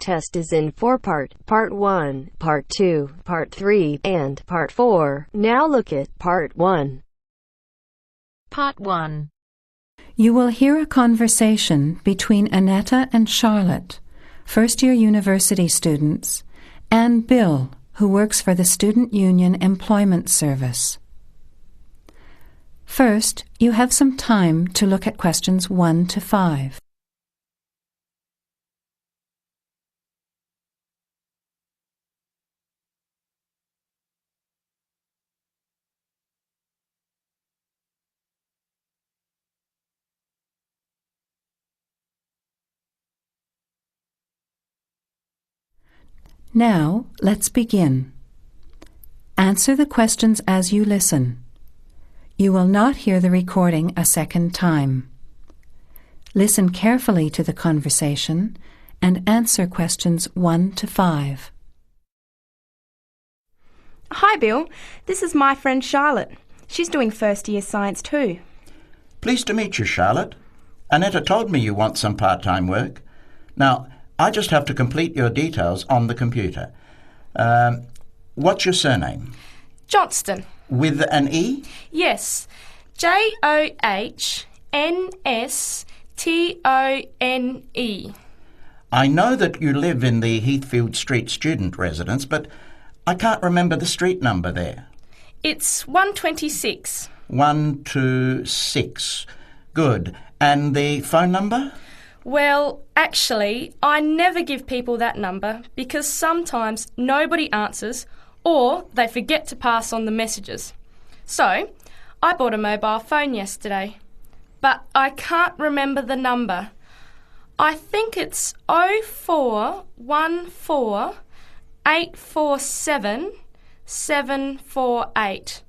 test is in 4-part, Part 1, Part 2, Part 3, and Part 4. Now look at Part 1. Part 1. You will hear a conversation between Annetta and Charlotte, first-year university students, and Bill, who works for the Student Union Employment Service. First, you have some time to look at questions 1 to 5. Now, let's begin. Answer the questions as you listen. You will not hear the recording a second time. Listen carefully to the conversation and answer questions 1 to 5. Hi, Bill. This is my friend Charlotte. She's doing first-year science too. Pleased to meet you, Charlotte. Annetta told me you want some part-time work. Now, I just have to complete your details on the computer. What's your surname? Johnston. With an E? Yes. Johnstone. I know that you live in the Heathfield Street student residence, but I can't remember the street number there. It's 126. 126. Good. And the phone number? Well, actually, I never give people that number because sometimes nobody answers or they forget to pass on the messages. So, I bought a mobile phone yesterday, but I can't remember the number. I think it's 0414 847 748.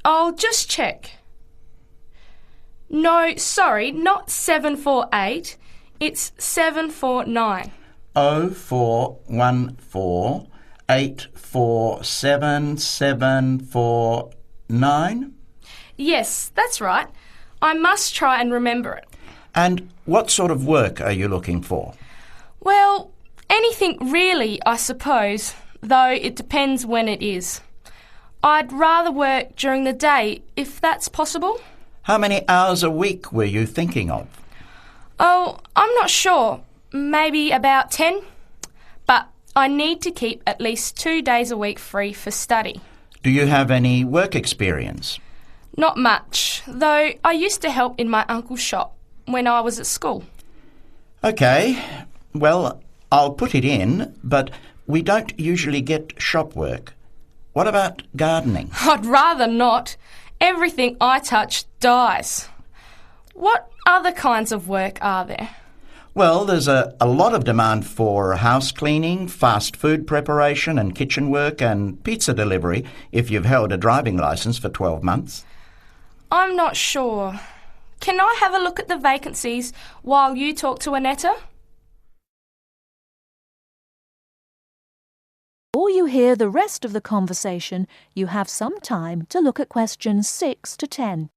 I'll just check. No, sorry, not 748. It's 749. 0414 847 749? Yes, that's right. I must try and remember it. And what sort of work are you looking for? Well, anything really, I suppose, though it depends when it is. I'd rather work during the day, if that's possible. How many hours a week were you thinking of? Oh, I'm not sure. Maybe about 10. But I need to keep at least 2 days a week free for study. Do you have any work experience? Not much, though I used to help in my uncle's shop when I was at school. OK. Well, I'll put it in, but we don't usually get shop work. What about gardening? I'd rather not. Everything I touch dies. What other kinds of work are there? Well, there's a lot of demand for house cleaning, fast food preparation and kitchen work and pizza delivery if you've held a driving licence for 12 months. I'm not sure. Can I have a look at the vacancies while you talk to Annetta? Before you hear the rest of the conversation, you have some time to look at questions 6 to 10.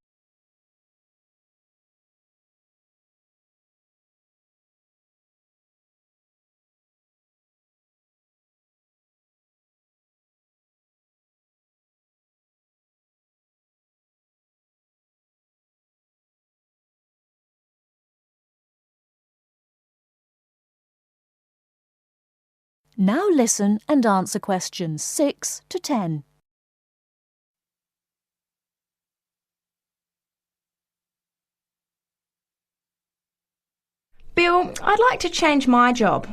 Now listen and answer questions 6 to 10. Bill, I'd like to change my job.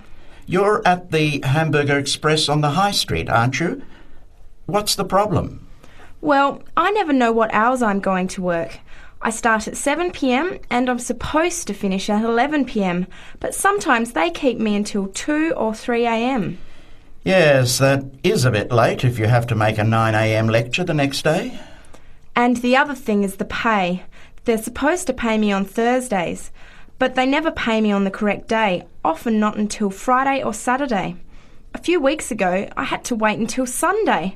You're at the Hamburger Express on the High Street, aren't you? What's the problem? Well, I never know what hours I'm going to work. I start at 7 p.m. and I'm supposed to finish at 11 p.m, but sometimes they keep me until 2 or 3 a.m. Yes, that is a bit late if you have to make a 9 a.m. lecture the next day. And the other thing is the pay. They're supposed to pay me on Thursdays, but they never pay me on the correct day, often not until Friday or Saturday. A few weeks ago, I had to wait until Sunday.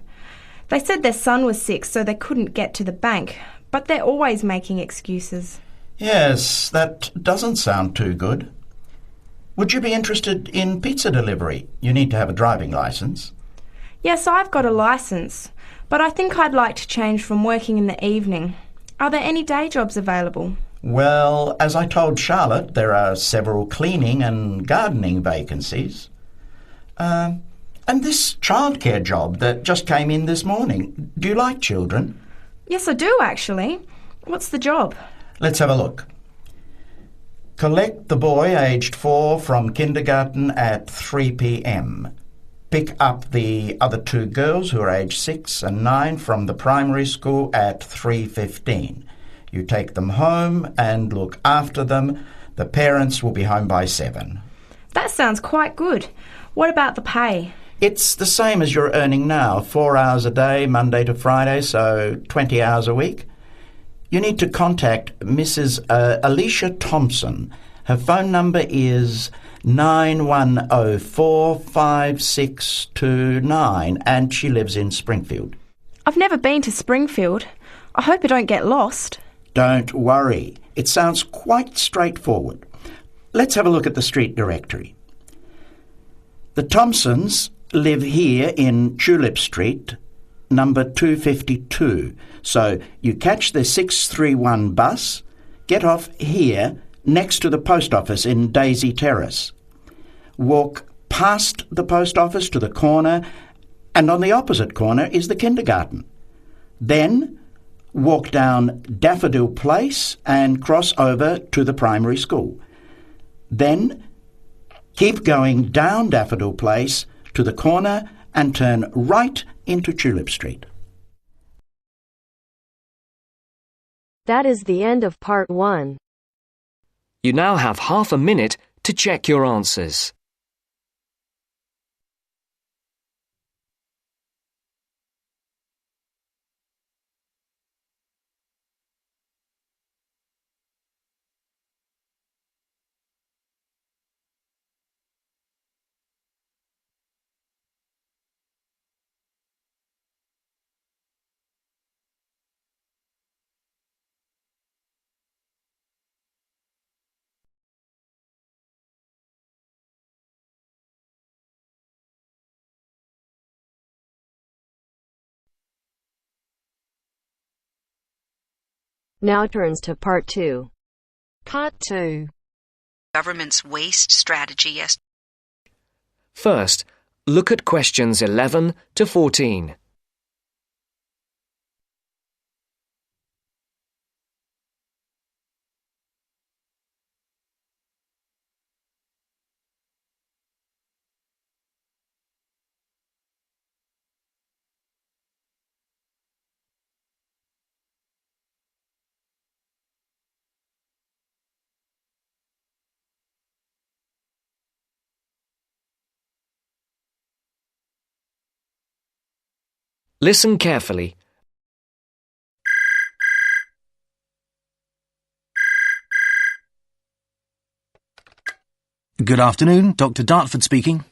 They said their son was sick, so they couldn't get to the bank, but they're always making excuses. Yes, that doesn't sound too good. Would you be interested in pizza delivery? You need to have a driving licence. Yes, I've got a licence, but I think I'd like to change from working in the evening. Are there any day jobs available? Well, as I told Charlotte, there are several cleaning and gardening vacancies. And this childcare job that just came in this morning. Do you like children? Yes, I do, actually. What's the job? Let's have a look. Collect the boy aged 4 from kindergarten at 3 p.m. Pick up the other 2 girls who are aged 6 and 9 from the primary school at 3:15. You take them home and look after them. The parents will be home by 7. That sounds quite good. What about the pay? It's the same as you're earning now, 4 hours a day, Monday to Friday, so 20 hours a week. You need to contact Mrs. Alicia Thompson. Her phone number is 91045629 and she lives in Springfield. I've never been to Springfield. I hope I don't get lost. Don't worry. It sounds quite straightforward. Let's have a look at the street directory. The Thompsons live here in Tulip Street, number 252. So you catch the 631 bus, get off here next to the post office in Daisy Terrace. Walk past the post office to the corner, and on the opposite corner is the kindergarten. Then walk down Daffodil Place and cross over to the primary school. Then keep going down Daffodil Place to the corner and turn right into Tulip Street. That is the end of part 1. You now have half a minute to check your answers. Now turns to part 2. Part 2. Government's waste strategy. First, look at questions 11 to 14. Listen carefully. Good afternoon, Dr. Dartford speaking.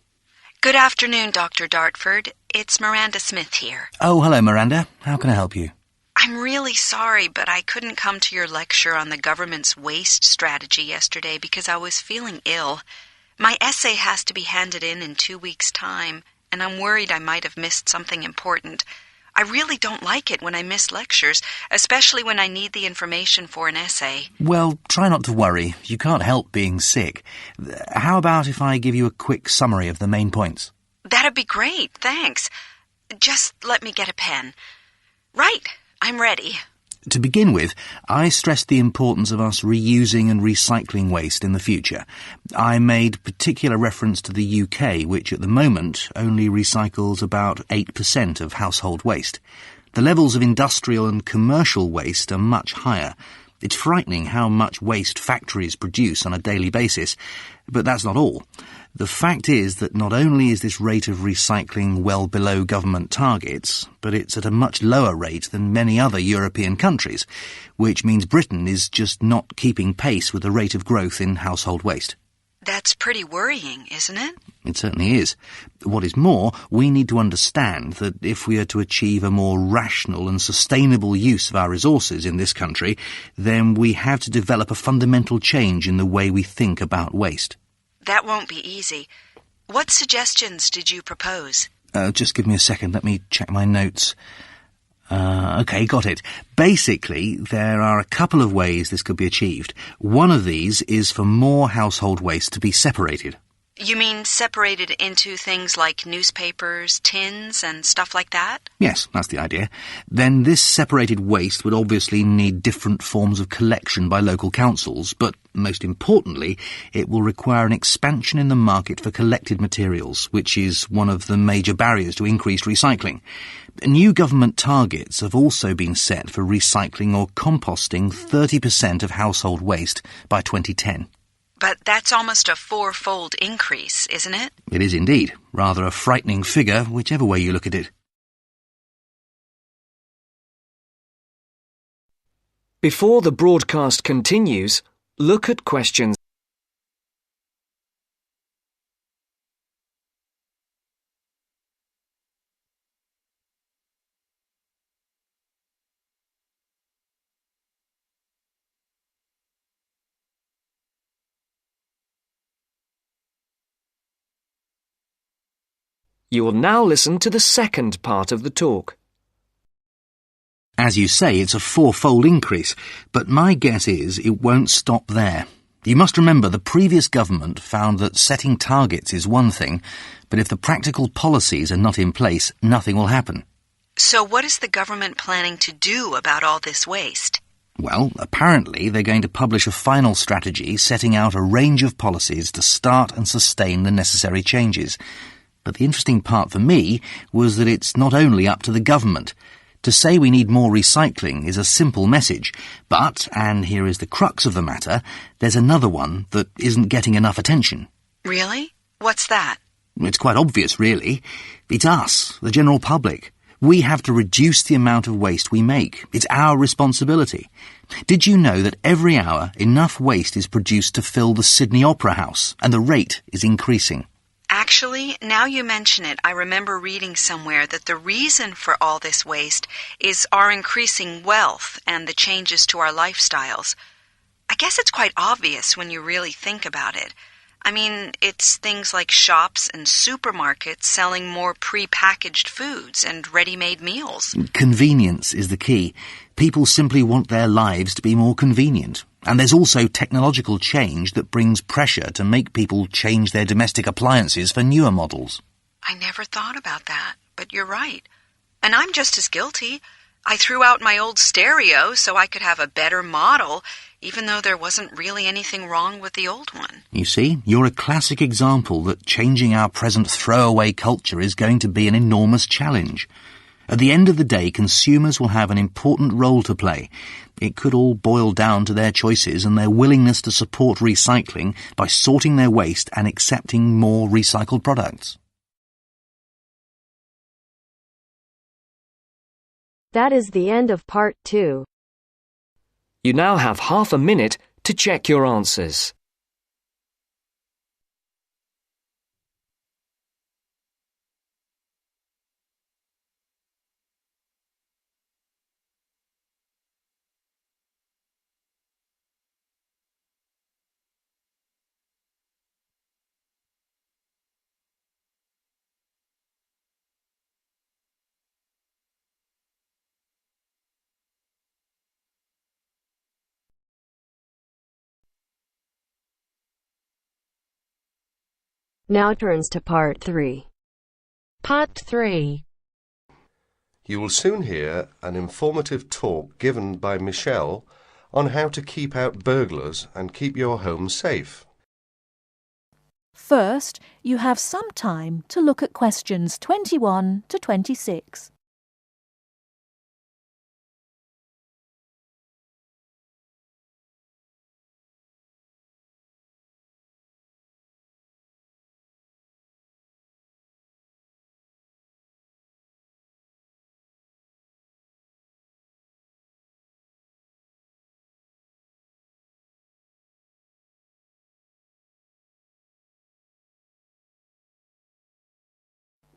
Good afternoon, Dr. Dartford. It's Miranda Smith here. Oh, hello, Miranda. How can I help you? I'm really sorry, but I couldn't come to your lecture on the government's waste strategy yesterday because I was feeling ill. My essay has to be handed in 2 weeks' time, and I'm worried I might have missed something important. I really don't like it when I miss lectures, especially when I need the information for an essay. Well, try not to worry. You can't help being sick. How about if I give you a quick summary of the main points? That'd be great, thanks. Just let me get a pen. Right, I'm ready. To begin with, I stressed the importance of us reusing and recycling waste in the future. I made particular reference to the UK, which at the moment only recycles about 8% of household waste. The levels of industrial and commercial waste are much higher. It's frightening how much waste factories produce on a daily basis, but that's not all. The fact is that not only is this rate of recycling well below government targets, but it's at a much lower rate than many other European countries, which means Britain is just not keeping pace with the rate of growth in household waste. That's pretty worrying, isn't it? It certainly is. What is more, we need to understand that if we are to achieve a more rational and sustainable use of our resources in this country, then we have to develop a fundamental change in the way we think about waste. That won't be easy. What suggestions did you propose? Just give me a second. Let me check my notes. OK, got it. Basically, there are a couple of ways this could be achieved. One of these is for more household waste to be separated. You mean separated into things like newspapers, tins, and stuff like that? Yes, that's the idea. Then this separated waste would obviously need different forms of collection by local councils, but most importantly, it will require an expansion in the market for collected materials, which is one of the major barriers to increased recycling. New government targets have also been set for recycling or composting 30% of household waste by 2010. But that's almost a four-fold increase, isn't it? It is indeed. Rather a frightening figure, whichever way you look at it. Before the broadcast continues, look at questions. You will now listen to the second part of the talk. As you say, it's a four-fold increase, but my guess is it won't stop there. You must remember the previous government found that setting targets is one thing, but if the practical policies are not in place, nothing will happen. So what is the government planning to do about all this waste? Well, apparently they're going to publish a final strategy setting out a range of policies to start and sustain the necessary changes. But the interesting part for me was that it's not only up to the government. To say we need more recycling is a simple message, but, and here is the crux of the matter, there's another one that isn't getting enough attention. Really? What's that? It's quite obvious, really. It's us, the general public. We have to reduce the amount of waste we make. It's our responsibility. Did you know that every hour enough waste is produced to fill the Sydney Opera House, and the rate is increasing? Actually, now you mention it, I remember reading somewhere that the reason for all this waste is our increasing wealth and the changes to our lifestyles. I guess it's quite obvious when you really think about it. I mean, it's things like shops and supermarkets selling more pre-packaged foods and ready-made meals. Convenience is the key. People simply want their lives to be more convenient. And there's also technological change that brings pressure to make people change their domestic appliances for newer models. I never thought about that, but you're right. And I'm just as guilty. I threw out my old stereo so I could have a better model, even though there wasn't really anything wrong with the old one. You see, you're a classic example that changing our present throwaway culture is going to be an enormous challenge. At the end of the day, consumers will have an important role to play. It could all boil down to their choices and their willingness to support recycling by sorting their waste and accepting more recycled products. That is the end of part 2. You now have half a minute to check your answers. Now turns to part 3. Part 3. You will soon hear an informative talk given by Michelle on how to keep out burglars and keep your home safe. First, you have some time to look at questions 21 to 26.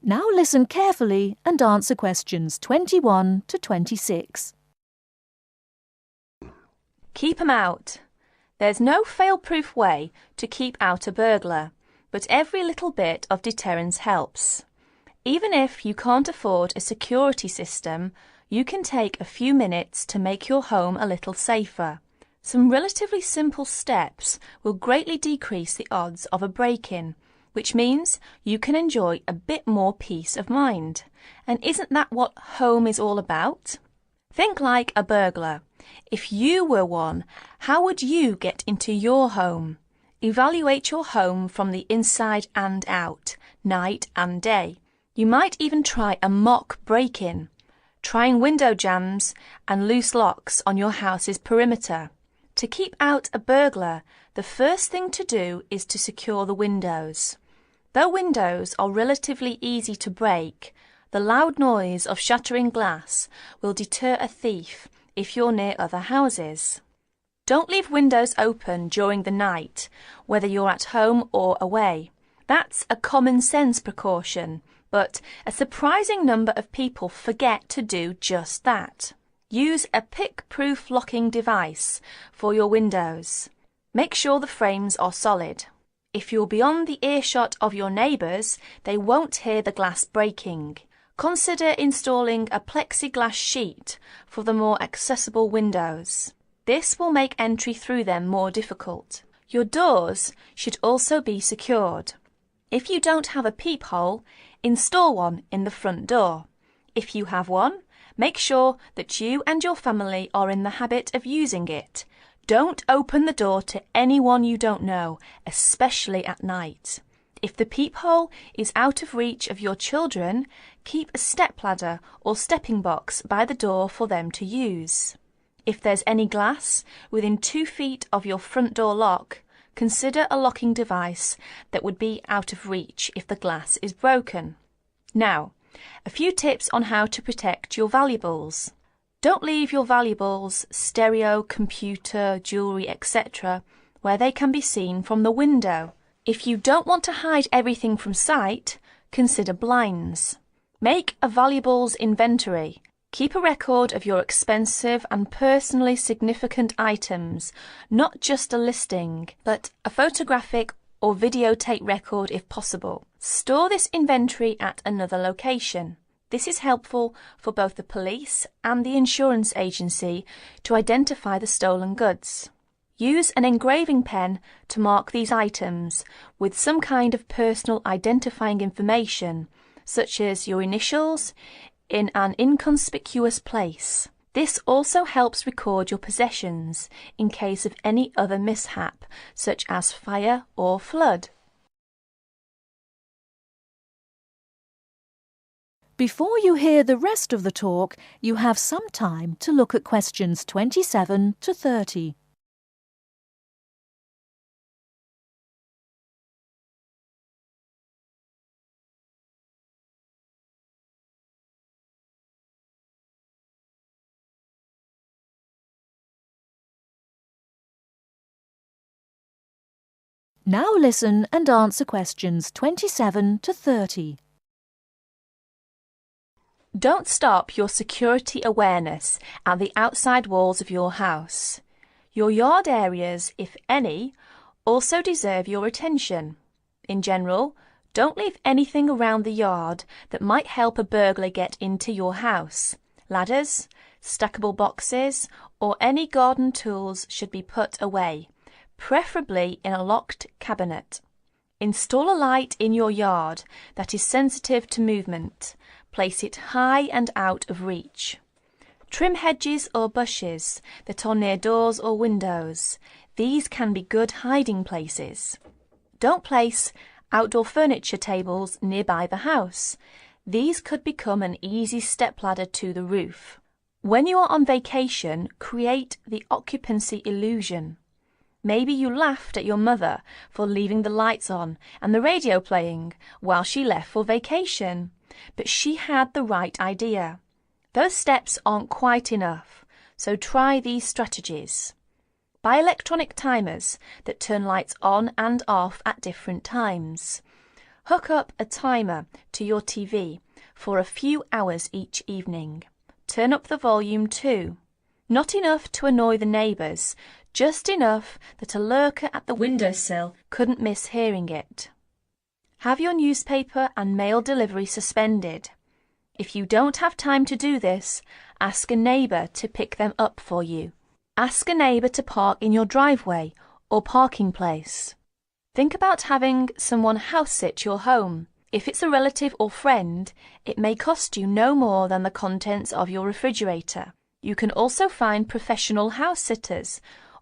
Now listen carefully and answer questions 21 to 26. Keep 'em out. There's no fail-proof way to keep out a burglar. but every little bit of deterrence helps. Even if you can't afford a security system, you can take a few minutes to make your home a little safer. Some relatively simple steps will greatly decrease the odds of a break-in, which means you can enjoy a bit more peace of mind. And isn't that what home is all about? Think like a burglar. If you were one, how would you get into your home? Evaluate your home from the inside and out, night and day. You might even try a mock break-in, trying window jambs and loose locks on your house's perimeter. To keep out a burglar, the first thing to do is to secure the windows. Though windows are relatively easy to break, the loud noise of shattering glass will deter a thief if you're near other houses. Don't leave windows open during the night, whether you're at home or away. That's a common sense precaution, but a surprising number of people forget to do just that. Use a pick-proof locking device for your windows. Make sure the frames are solid. If you're beyond the earshot of your neighbours, they won't hear the glass breaking. Consider installing a plexiglass sheet for the more accessible windows. This will make entry through them more difficult. Your doors should also be secured. If you don't have a peephole, install one in the front door. If you have one, make sure that you and your family are in the habit of using it. Don't open the door to anyone you don't know, especially at night. If the peephole is out of reach of your children, keep a stepladder or stepping box by the door for them to use. If there's any glass within 2 feet of your front door lock, consider a locking device that would be out of reach if the glass is broken. Now, a few tips on how to protect your valuables. Don't leave your valuables, stereo, computer, jewellery, etc., where they can be seen from the window. If you don't want to hide everything from sight, consider blinds. Make a valuables inventory. Keep a record of your expensive and personally significant items, not just a listing, but a photographic or videotape record if possible. Store this inventory at another location. This is helpful for both the police and the insurance agency to identify the stolen goods. Use an engraving pen to mark these items with some kind of personal identifying information, such as your initials, in an inconspicuous place. This also helps record your possessions in case of any other mishap, such as fire or flood. Before you hear the rest of the talk, you have some time to look at questions 27 to 30. Now listen and answer questions 27 to 30. Don't stop your security awareness at the outside walls of your house. Your yard areas, if any, also deserve your attention. In general, don't leave anything around the yard that might help a burglar get into your house. Ladders, stackable boxes, or any garden tools should be put away, preferably in a locked cabinet. Install a light in your yard that is sensitive to movement. Place it high and out of reach. Trim hedges or bushes that are near doors or windows. These can be good hiding places. Don't place outdoor furniture tables nearby the house. These could become an easy stepladder to the roof. When you are on vacation, create the occupancy illusion. Maybe you laughed at your mother for leaving the lights on and the radio playing while she left for vacation, but she had the right idea. Those steps aren't quite enough, so try these strategies. Buy electronic timers that turn lights on and off at different times. Hook up a timer to your TV for a few hours each evening. Turn up the volume too. Not enough to annoy the neighbours, just enough that a lurker at the windowsill couldn't miss hearing it. Have your newspaper and mail delivery suspended. If you don't have time to do this, ask a neighbour to pick them up for you. Ask a neighbour to park in your driveway or parking place. Think about having someone house sit your home. If it's a relative or friend, it may cost you no more than the contents of your refrigerator. You can also find professional house sitters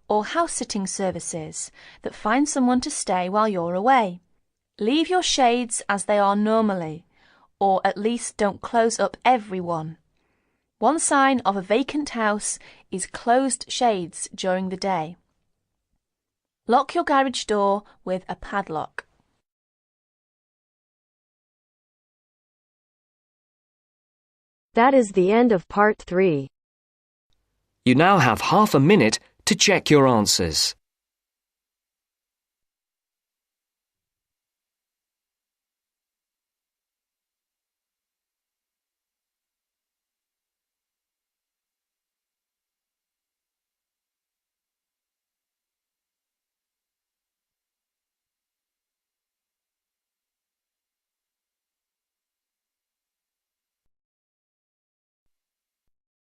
or house sitting services that find someone to stay while you're away. Leave your shades as they are normally, or at least don't close up every one. One sign of a vacant house is closed shades during the day. Lock your garage door with a padlock. That is the end of part 3. You now have half a minute to check your answers.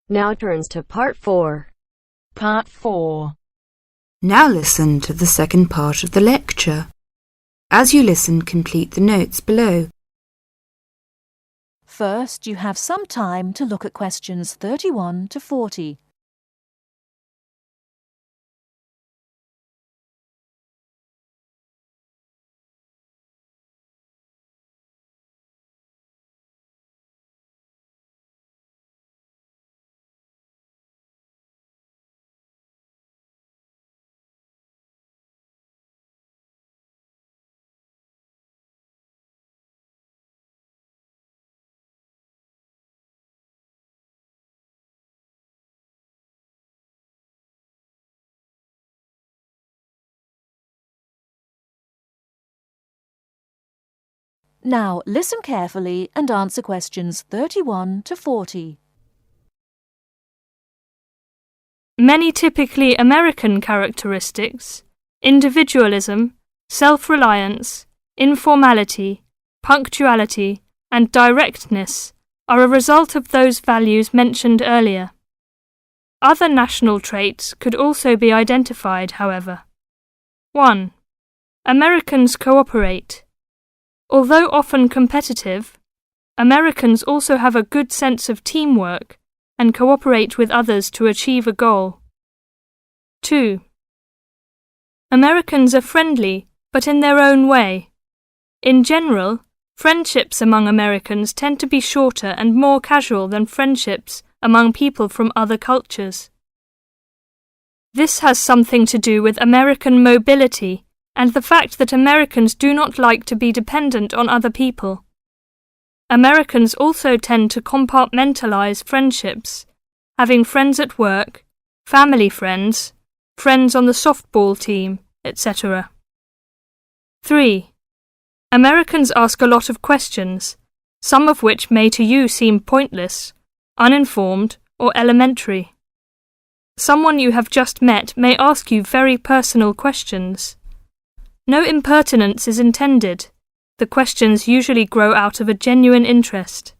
Now turns to part 4. Part 4. Now listen to the second part of the lecture. As you listen, complete the notes below. First, you have some time to look at questions 31 to 40. Now listen carefully and answer questions 31 to 40. Many typically American characteristics, individualism, self-reliance, informality, punctuality, and directness, are a result of those values mentioned earlier. Other national traits could also be identified, however. 1. Americans cooperate. Although often competitive, Americans also have a good sense of teamwork and cooperate with others to achieve a goal. 2. Americans are friendly, but in their own way. In general, friendships among Americans tend to be shorter and more casual than friendships among people from other cultures. This has something to do with American mobility and the fact that Americans do not like to be dependent on other people. Americans also tend to compartmentalize friendships, having friends at work, family friends, friends on the softball team, etc. 3. Americans ask a lot of questions, some of which may to you seem pointless, uninformed, or elementary. Someone you have just met may ask you very personal questions. No impertinence is intended. The questions usually grow out of a genuine interest.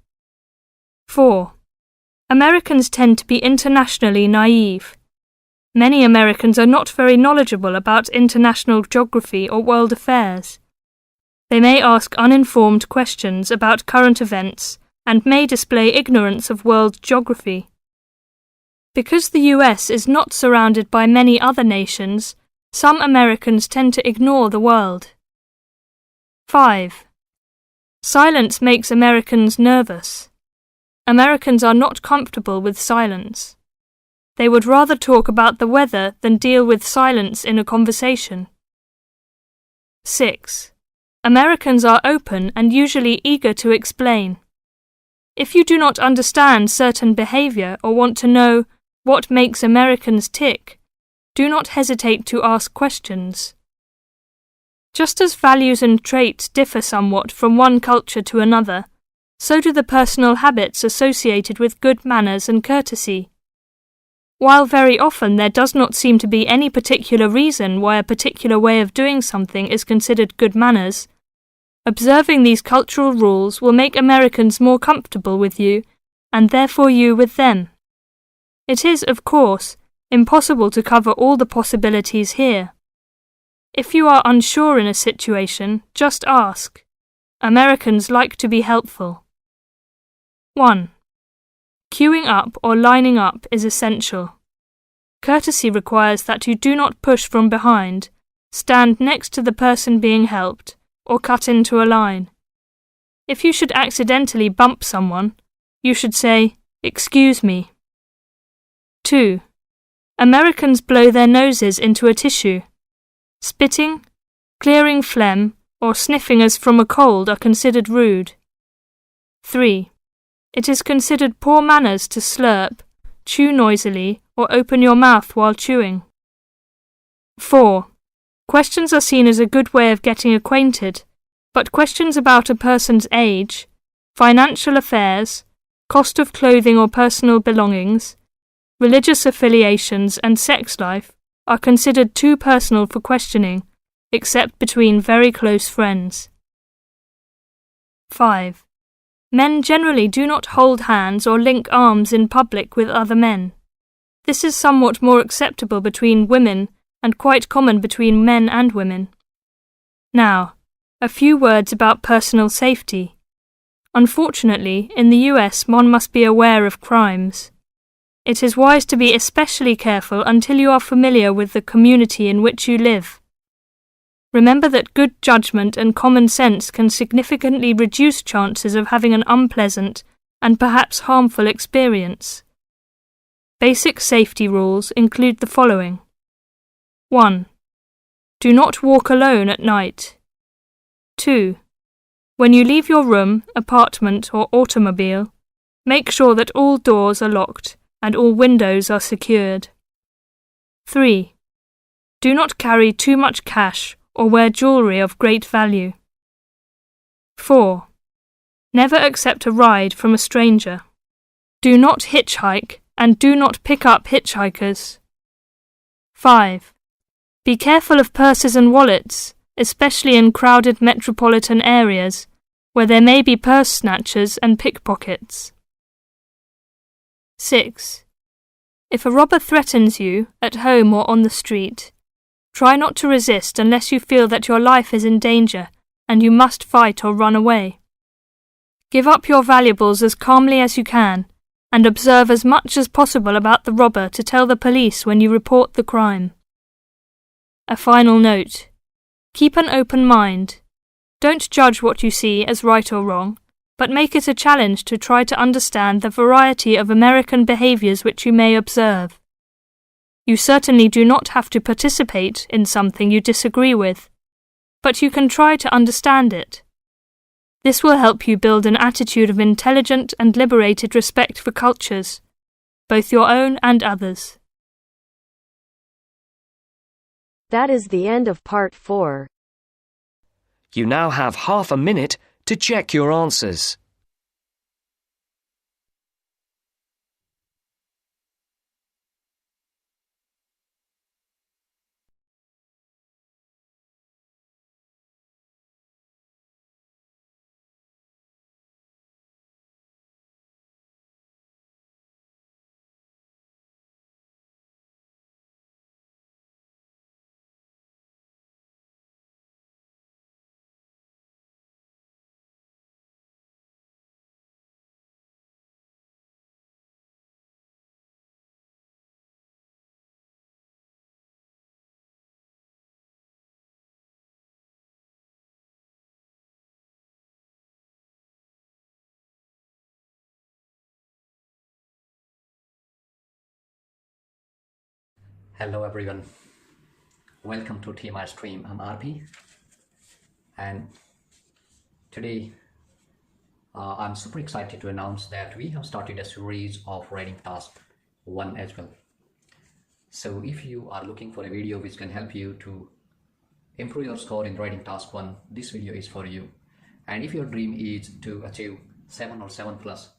4. Americans tend to be internationally naive. Many Americans are not very knowledgeable about international geography or world affairs. They may ask uninformed questions about current events and may display ignorance of world geography. Because the US is not surrounded by many other nations, some Americans tend to ignore the world. 5. Silence makes Americans nervous. Americans are not comfortable with silence. They would rather talk about the weather than deal with silence in a conversation. 6. Americans are open and usually eager to explain. If you do not understand certain behavior or want to know what makes Americans tick, do not hesitate to ask questions. Just as values and traits differ somewhat from one culture to another, so do the personal habits associated with good manners and courtesy. While very often there does not seem to be any particular reason why a particular way of doing something is considered good manners, Observing these cultural rules will make Americans more comfortable with you, and therefore you with them. It is, of course, impossible to cover all the possibilities here. If you are unsure in a situation, just ask. Americans like to be helpful. 1. Queuing up or lining up is essential. Courtesy requires that you do not push from behind, stand next to the person being helped, or cut into a line. If you should accidentally bump someone, you should say, "Excuse me." 2. Americans blow their noses into a tissue. Spitting, clearing phlegm, or sniffing as from a cold are considered rude. 3. It is considered poor manners to slurp, chew noisily, or open your mouth while chewing. 4. Questions are seen as a good way of getting acquainted, but questions about a person's age, financial affairs, cost of clothing or personal belongings, religious affiliations and sex life are considered too personal for questioning, except between very close friends. 5. Men generally do not hold hands or link arms in public with other men. This is somewhat more acceptable between women and quite common between men and women. Now, a few words about personal safety. Unfortunately, in the US one must be aware of crimes. It is wise to be especially careful until you are familiar with the community in which you live. Remember that good judgment and common sense can significantly reduce chances of having an unpleasant and perhaps harmful experience. Basic safety rules include the following. 1. Do not walk alone at night. 2. When you leave your room, apartment, or automobile, make sure that all doors are locked and all windows are secured. 3. Do not carry too much cash or wear jewellery of great value. 4. Never accept a ride from a stranger. Do not hitchhike and do not pick up hitchhikers. 5. Be careful of purses and wallets, especially in crowded metropolitan areas where there may be purse snatchers and pickpockets. 6. If a robber threatens you, at home or on the street, try not to resist unless you feel that your life is in danger and you must fight or run away. Give up your valuables as calmly as you can and observe as much as possible about the robber to tell the police when you report the crime. A final note. Keep an open mind. Don't judge what you see as right or wrong, but make it a challenge to try to understand the variety of American behaviours which you may observe. You certainly do not have to participate in something you disagree with, but you can try to understand it. This will help you build an attitude of intelligent and liberated respect for cultures, both your own and others. That is the end of part 4. You now have half a minute to check your answers. Hello everyone, welcome to TMI Stream. I'm RP, and today I'm super excited to announce that we have started a series of writing task 1 as well. So if you are looking for a video which can help you to improve your score in writing task 1, this video is for you. And if your dream is to achieve 7 or 7 plus,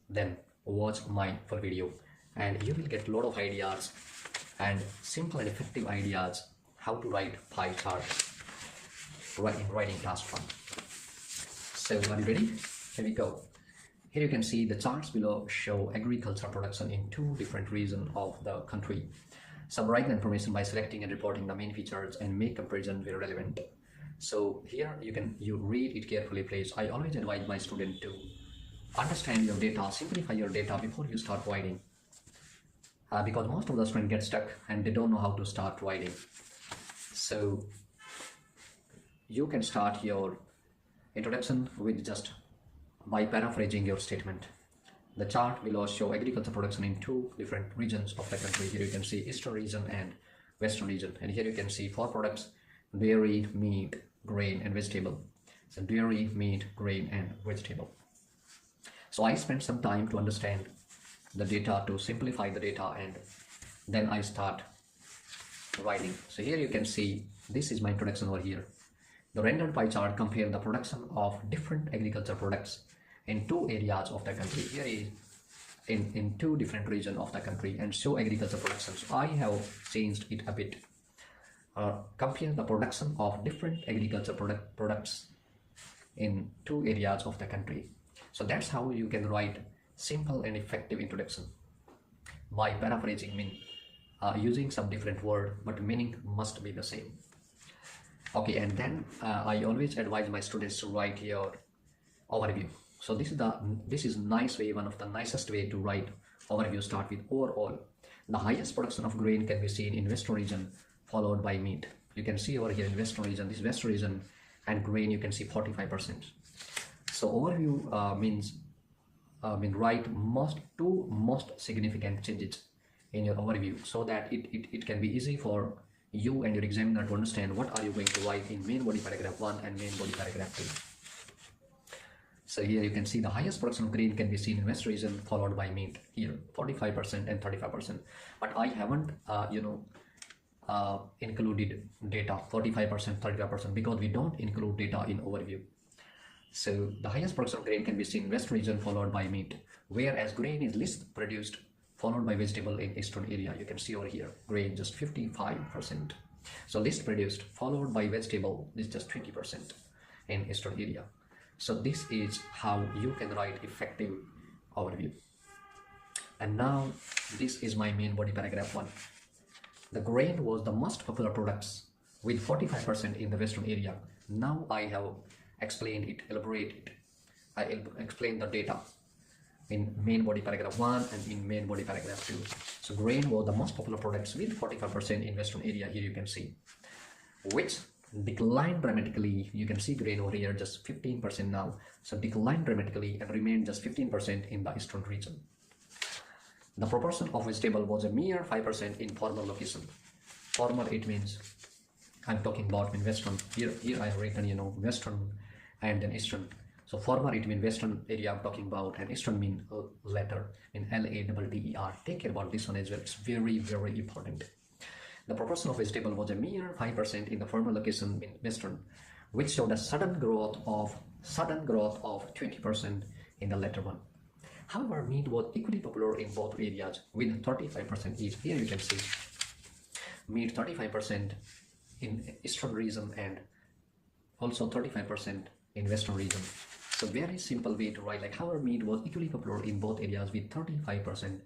then watch my full video and you will get a lot of ideas and simple and effective ideas how to write pie charts in writing task 1. So are you ready? Here we go. Here you can see the charts below show agricultural production in 2 different regions of the country. Summarize the information by selecting and reporting the main features and make comparison where relevant. So here you read it carefully, please. I always advise my student to understand your data, simplify your data before you start writing. Because most of the students get stuck and they don't know how to start writing. So you can start your introduction with just by paraphrasing your statement. The chart below show agriculture production in 2 different regions of the country. Here you can see eastern region and western region, and here you can see 4 products: dairy, meat, grain and vegetable. So dairy, meat, grain and vegetable. So I spent some time to understand the data, to simplify the data, and then I start writing. So here you can see, this is my introduction over here. The rendered pie chart compare the production of different agriculture products in 2 areas of the country. Here is in 2 different regions of the country and show agriculture production. So I have changed it a bit. Compare the production of different agriculture products in 2 areas of the country. So that's how you can write simple and effective introduction by paraphrasing, using some different word, but meaning must be the same. Okay, and then I always advise my students to write your overview. So this is nice way, one of the nicest way to write overview. Start with overall. The highest production of grain can be seen in western region, followed by meat. You can see over here in western region, this western region, and grain you can see 45%. So overview means write two most significant changes in your overview, so that it can be easy for you and your examiner to understand what are you going to write in main body paragraph 1 and main body paragraph 2. So here you can see the highest production of grain can be seen in west region, followed by meat. Here 45% and 35%, but I haven't included data 45%, 35%, because we don't include data in overview. So the highest production of grain can be seen in west region, followed by meat, whereas grain is least produced, followed by vegetable in eastern area. You can see over here grain just 55%. So least produced, followed by vegetable is just 20% in eastern area. So this is how you can write effective overview. And now this is my main body paragraph 1. The grain was the most popular products with 45% in the western area. Now I have explained it, elaborated. I explained the data in main body paragraph 1 and in main body paragraph 2. So grain was the most popular products with 45% in western area. Here you can see, which declined dramatically. You can see grain over here just 15% now. So declined dramatically and remained just 15% in the eastern region. The proportion of vegetable was a mere 5% in former location. Former, it means I'm talking about in western. Here I have written western and then eastern. So former it means western area I'm talking about, and eastern mean latter in LADDER. Take care about this one as well. It's very, very important. The proportion of vegetable was a mere 5% in the former location in western, which showed a sudden growth of 20% in the latter one. However, meat was equally popular in both areas with 35% each. Here you can see meat 35% in eastern region and also 35% in western region. So very simple way to write, like however meat was equally popular in both areas with 35%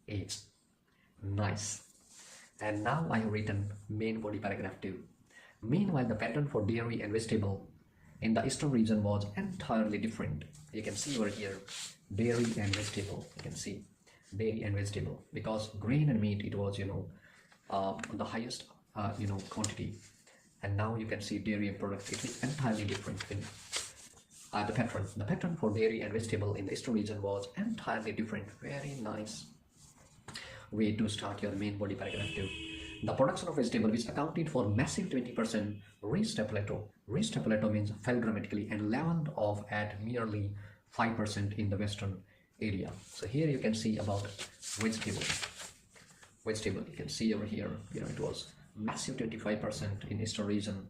each. Nice. And now I have written main body paragraph 2. Meanwhile, the pattern for dairy and vegetable in the eastern region was entirely different. You can see over here dairy and vegetable. You can see dairy and vegetable, because grain and meat, it was the highest quantity, and now you can see dairy and products. It is entirely different in the pattern for dairy and vegetable in the eastern region was entirely different. Very nice way to start your main body paragraph 2. The production of vegetable, which accounted for massive 20%, reached a plateau. Reached a plateau means fell dramatically and leveled off at merely 5% in the western area. So here you can see about vegetable. You can see over here, it was massive 25% in eastern region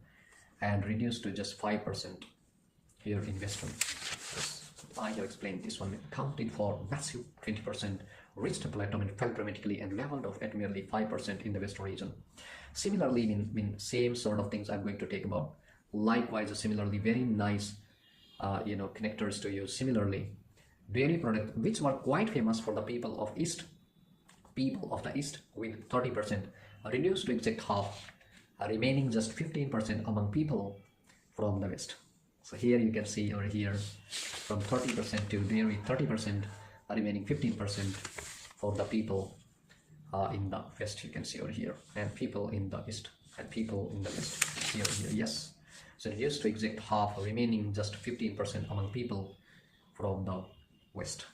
and reduced to just 5% here in western. Yes, I have explained this one. Accounted for massive 20%, reached a plateau and fell dramatically and leveled off at merely 5% in the western region. Similarly, same sort of things I'm going to take about. Likewise, similarly, very nice connectors to use. Similarly, dairy products which were quite famous for the people of the East with 30% reduced to exact half, remaining just 15% among people from the West. So here you can see over here from 30% to dairy 30%, remaining 15% for the people in the West. You can see over here, and people in the East and people in the West here. Yes, so reduced to exact half, remaining just 15% among people from the West.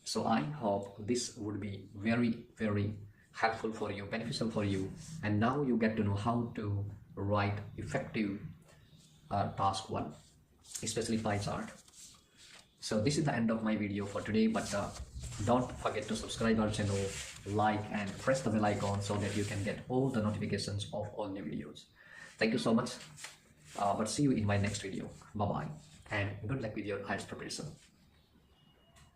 So I hope this would be very, very helpful for you, beneficial for you, and now you get to know how to write effective task 1, especially pie chart. So this is the end of my video for today, but don't forget to subscribe our channel, like and press the bell icon so that you can get all the notifications of all new videos. Thank you so much, but see you in my next video. Bye bye, and good luck with your IELTS preparation.